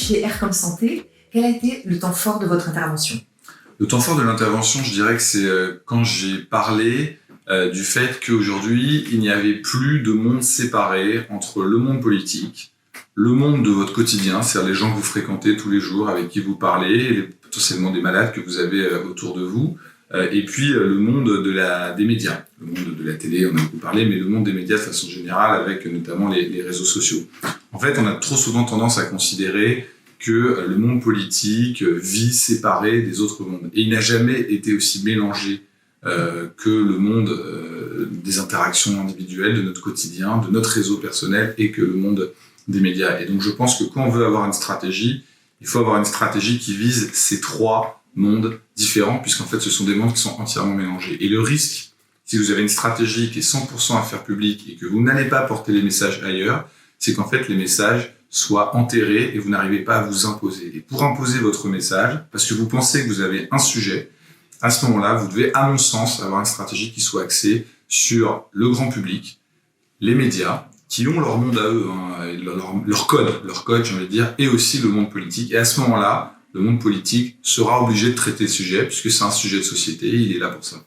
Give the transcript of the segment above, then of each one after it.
chez Air comme Santé, quel a été le temps fort de votre intervention? Le temps fort de l'intervention, je dirais que c'est quand j'ai parlé du fait qu'aujourd'hui, il n'y avait plus de monde séparé entre le monde politique, le monde de votre quotidien, c'est-à-dire les gens que vous fréquentez tous les jours, avec qui vous parlez, potentiellement des malades que vous avez autour de vous, et puis le monde des médias, le monde de la télé, on a beaucoup parlé, mais le monde des médias de façon générale, avec notamment les réseaux sociaux. En fait, on a trop souvent tendance à considérer que le monde politique vit séparé des autres mondes. Et il n'a jamais été aussi mélangé que le monde des interactions individuelles, de notre quotidien, de notre réseau personnel et que le monde des médias. Et donc je pense que quand on veut avoir une stratégie, il faut avoir une stratégie qui vise ces trois mondes différents, puisqu'en fait ce sont des mondes qui sont entièrement mélangés. Et le risque, si vous avez une stratégie qui est 100% affaires publiques et que vous n'allez pas porter les messages ailleurs, c'est qu'en fait les messages soient enterrés et vous n'arrivez pas à vous imposer. Et pour imposer votre message, parce que vous pensez que vous avez un sujet, à ce moment-là, vous devez, à mon sens, avoir une stratégie qui soit axée sur le grand public, les médias, qui ont leur monde à eux, leur code, j'ai envie de dire, et aussi le monde politique. Et à ce moment-là, le monde politique sera obligé de traiter le sujet, puisque c'est un sujet de société, il est là pour ça.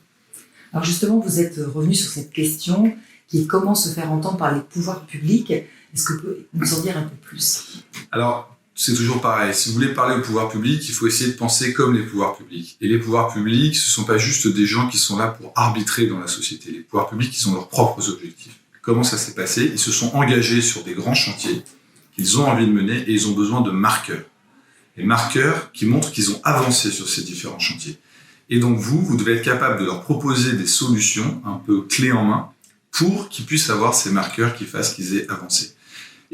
Alors justement, vous êtes revenu sur cette question qui est comment se faire entendre par les pouvoirs publics. Est-ce que vous pouvez nous en dire un peu plus? Alors, c'est toujours pareil. Si vous voulez parler au pouvoir public, il faut essayer de penser comme les pouvoirs publics. Et les pouvoirs publics, ce ne sont pas juste des gens qui sont là pour arbitrer dans la société. Les pouvoirs publics, ils ont leurs propres objectifs. Comment ça s'est passé? Ils se sont engagés sur des grands chantiers qu'ils ont envie de mener et ils ont besoin de marqueurs. Les marqueurs qui montrent qu'ils ont avancé sur ces différents chantiers. Et donc vous devez être capable de leur proposer des solutions un peu clés en main pour qu'ils puissent avoir ces marqueurs qui fassent qu'ils aient avancé.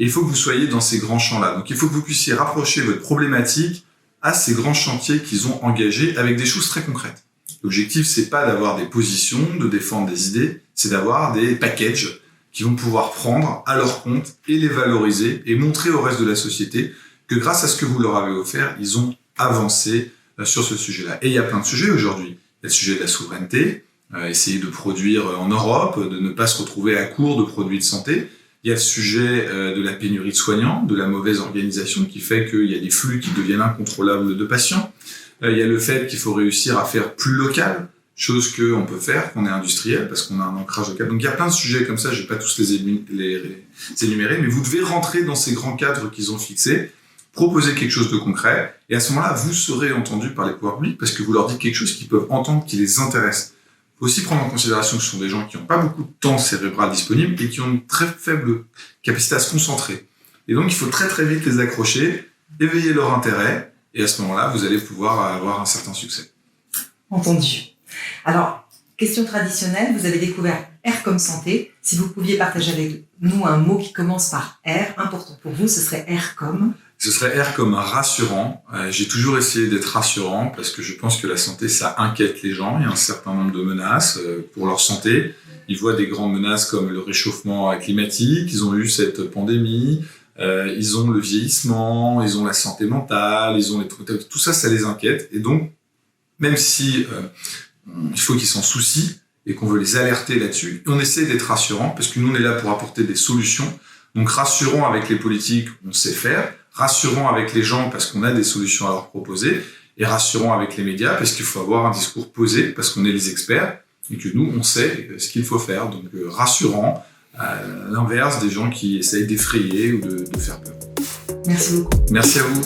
Et il faut que vous soyez dans ces grands champs-là. Donc il faut que vous puissiez rapprocher votre problématique à ces grands chantiers qu'ils ont engagés avec des choses très concrètes. L'objectif, c'est pas d'avoir des positions, de défendre des idées, c'est d'avoir des packages qui vont pouvoir prendre à leur compte et les valoriser et montrer au reste de la société que grâce à ce que vous leur avez offert, ils ont avancé sur ce sujet-là. Et il y a plein de sujets aujourd'hui. Il y a le sujet de la souveraineté, essayer de produire en Europe, de ne pas se retrouver à court de produits de santé. Il y a le sujet de la pénurie de soignants, de la mauvaise organisation qui fait qu'il y a des flux qui deviennent incontrôlables de patients. Il y a le fait qu'il faut réussir à faire plus local, chose qu'on peut faire, qu'on est industriel, parce qu'on a un ancrage local. Donc il y a plein de sujets comme ça, je ne vais pas tous les énumérer, mais vous devez rentrer dans ces grands cadres qu'ils ont fixés, proposer quelque chose de concret, et à ce moment-là, vous serez entendu par les pouvoirs publics, parce que vous leur dites quelque chose qu'ils peuvent entendre, qui les intéresse. Il faut aussi prendre en considération que ce sont des gens qui n'ont pas beaucoup de temps cérébral disponible et qui ont une très faible capacité à se concentrer. Et donc il faut très très vite les accrocher, éveiller leur intérêt, et à ce moment-là, vous allez pouvoir avoir un certain succès. Entendu. Alors, question traditionnelle, vous avez découvert Air comme Santé. Si vous pouviez partager avec nous un mot qui commence par R, important pour vous, ce serait Air comme? Ce serait Air comme rassurant. J'ai toujours essayé d'être rassurant parce que je pense que la santé, ça inquiète les gens. Il y a un certain nombre de menaces pour leur santé. Ils voient des grandes menaces comme le réchauffement climatique, ils ont eu cette pandémie, ils ont le vieillissement, ils ont la santé mentale, ils ont tout ça, ça les inquiète. Et donc, même si il faut qu'ils s'en soucient et qu'on veut les alerter là-dessus, on essaie d'être rassurant parce que nous, on est là pour apporter des solutions. Donc, rassurant avec les politiques, on sait faire. Rassurant avec les gens parce qu'on a des solutions à leur proposer. Et rassurant avec les médias parce qu'il faut avoir un discours posé parce qu'on est les experts et que nous, on sait ce qu'il faut faire. Donc, rassurant à l'inverse des gens qui essayent d'effrayer ou de faire peur. Merci beaucoup. Merci à vous.